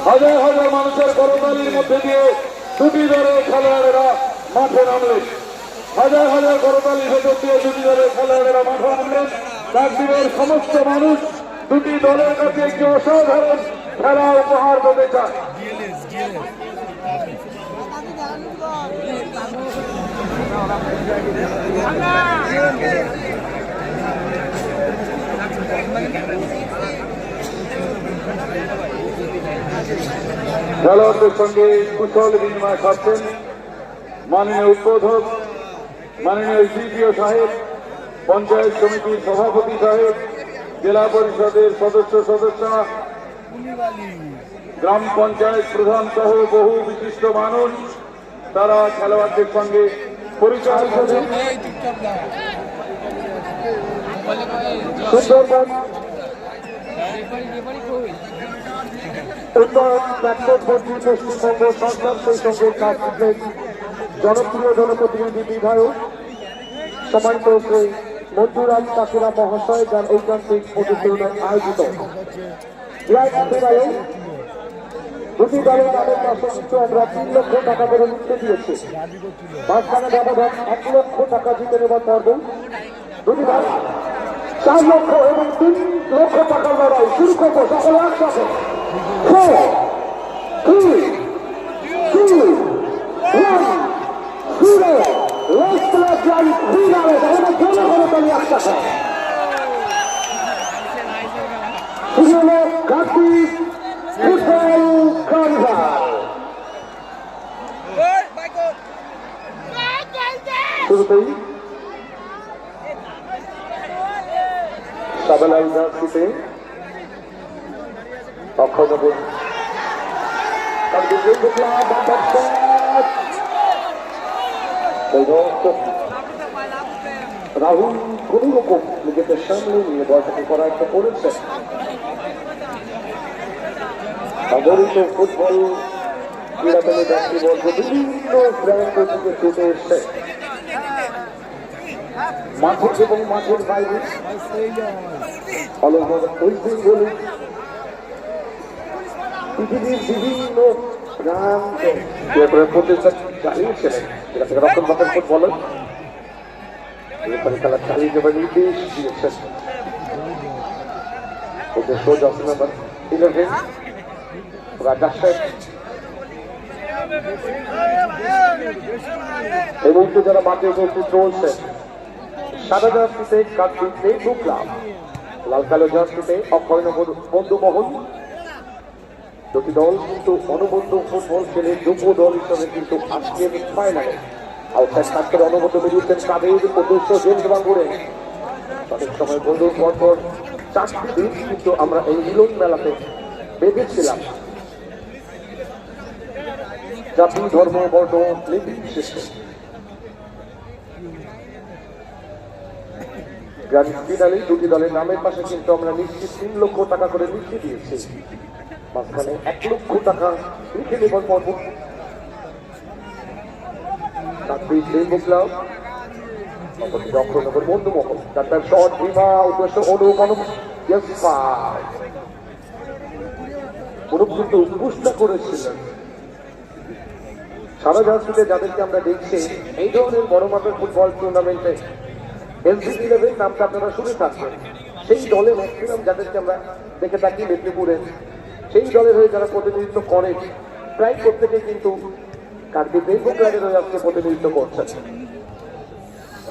হাজার হাজার মানুষের করতালির মধ্যে দিয়ে দুটি দলের খেলোয়াড়েরা মাঠে নামলেন। হাজার হাজার করতালির ভেতর দিয়ে দুটি দলের খেলোয়াড়েরা মাঠে নামলেন। কাকদ্বীপের সমস্ত মানুষ দুটি দলের কাছে একটি অসাধারণ খেলা উপহার পেতে চায়। খেলোয়াড়দের সঙ্গে কুশল বিনিময় করছেন মাননীয় উদ্বোধক, মাননীয় সিপিও সাহেব, পঞ্চায়েত সমিতির সভাপতি সাহেব, জেলা পরিষদের সদস্য, গ্রাম পঞ্চায়েত প্রধান সহ বহু বিশিষ্ট মানুষ। তারা খেলোয়াড়দের সঙ্গে পরিচয় করেন। সুন্দরবন উন্নয়ন প্ল্যাটফর্মমন্ত্রী পশ্চিমবঙ্গ সরকার সেই সঙ্গে কাজ করলেন জনপ্রিয় জনপ্রতিনিধি বিধায়ক সম্মানিত শ্রী মঞ্জুরাজ কাকুরা মহাশয়, যার ঐকান্তিক প্রতিযোগিতায় আয়োজিত দুটি দলের নামের পাশে কিন্তু আমরা 3 লক্ষ টাকা করে লিখতে দিয়েছি। মাঝখানে ব্যবধান 1 লক্ষ টাকা জিতে নেবার পর্ব দুটি দল 4 লক্ষ এবং 3 লক্ষ টাকার লড়াই শুরু করবো সকলে একসাথে। 4, 3, 2, 1, 0। Let's let's run 3 hours. আমাদের জন্য করে তৈরি একসাথে শুরু হলো কাকদ্বীপ ফুটবল কার্নিভাল। শুরুতেই সাবেলাল জার্সিতে অক্ষয়নগর রাহুল কোন রকম নিজেকে সামনে নিয়ে বলটাকে করার একটা করেছে। সাগরিত ফুটবল ক্রীড়াপ্রেমী ব্যক্তিবর্গ বিভিন্ন গ্রাউন্ড থেকে ছুটে এসছে মাঠের এবং মাঠের বাইরে ঐতিহ্যগুলি পৃথিবীর বিভিন্ন প্রান্তে প্রতিষ্ঠা চালিয়েছিলেন, যেটা থেকে রক্ষণভাগের ফুটবলার খেলা চালিয়ে যাবার নির্দেশ দিয়েছেন। ওদের সোজা নাম্বার 11 রাজা শেখ। এই মুহূর্তে যারা মাঠে উপস্থিত চলছে, সাদা জার্সিতে কাকদ্বীপ রেইনবো ক্লাব, লাল কালো জার্সিতে অক্ষয়নগর বন্ধুমহল। দুটি দল কিন্তু অনুবন্ধ ফুটবল খেলে যুব দল হিসেবে কিন্তু আজকের ফাইনালে আউটসাইড থাকতে অনুবন্ধ বেরিয়েছেন কাদের উদ্দেশ্য জেমস বাঙ্গুরে। সঠিক সময় বন্ধুর পরপর 4টি দিন কিন্তু আমরা এই মিলন মেলাতে বেঁধেছিলাম। জাতি, ধর্ম, বর্ণ নির্বিশেষে গ্র্যান্ড ফিনালে দুটি দলের নামের পাশে কিন্তু আমরা নিশ্চিত 3 লক্ষ টাকা করে লিখে দিয়েছি। মাঝখানে 1 লক্ষ টাকা লিখে দেবার পর্ব কাকদ্বীপ রেইনবো ক্লাব, অক্ষয়নগর বন্ধুমহল। তার শট ভীমা উদ্দেশ্য অনুপ কিন্তু পুষ্টা করেছিলেন। সারা জার্সিতে যাদেরকে আমরা দেখছি এই ধরনের বড় মাপের ফুটবল টুর্নামেন্টে এলসিসি 11 নামটা আপনারা শুনে থাকবেন। সেই দলে ম্যাক্সিমাম যাদেরকে আমরা দেখে থাকি মেদিনীপুরে, সেই দলের হয়ে যারা প্রতিনিধিত্ব করেন প্রায় প্রত্যেকে কিন্তু কাকদ্বীপ রেইনবো ক্লাবের হয়ে আজকে প্রতিনিধিত্ব করছেন।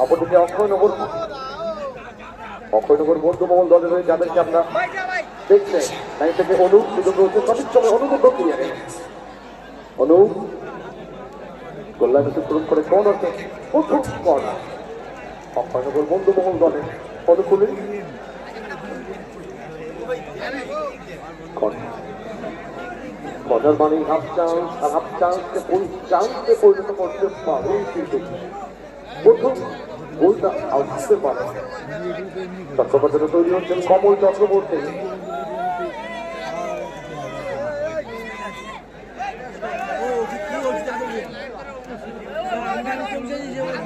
অপরদিকে অক্ষয়নগর বন্ধুমহল দলের হয়ে যাদেরকে আমরা দেখছেন, তাই থেকে অনুপ সুযোগ রয়েছে সঠিক সময় অনুবন্ধ ক্রিয়ারে অনুপ গোল্লা অতিক্রম করে কর্নারকে প্রথম কর্নার অক্ষয়নগর বন্ধুমহল দলের অনুকূলে কর্নার মানে হাফ চান্স, আর হাফ চান্সকে পরিণত করতে পারে কিন্তু প্রথম গোলটা আসতে পারে। চট্টোপাধ্যায় তৈরি হচ্ছেন কমল চক্রবর্তী।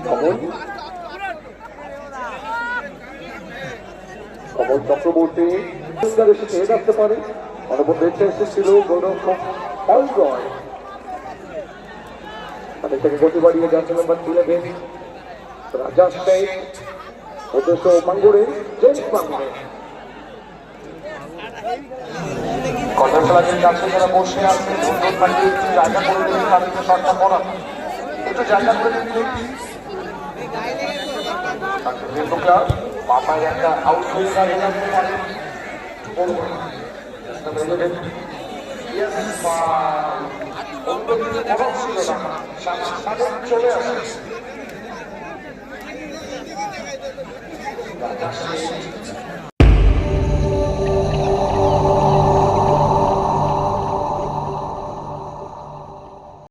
কমল কমল চক্রবর্তী এসে খেয়ে থাকতে পারে। অনবর দেখতে এসেছিল গোলরক্ষক অলরয়, তাদের থেকে গতি বাড়িয়ে যাচ্ছে নাম্বার 11 রাজা শেখ, উদ্দেশ্য মাঙ্গুরে জেমস মাঙ্গুরে। কথা খেলাদের কাছে যারা বসে আছে একটু জায়গা করে দিন, তাদেরকে শটটা পড়া একটু জায়গা করে দিন। মাথায় একটা আউট হয়ে গেলে চলে আসে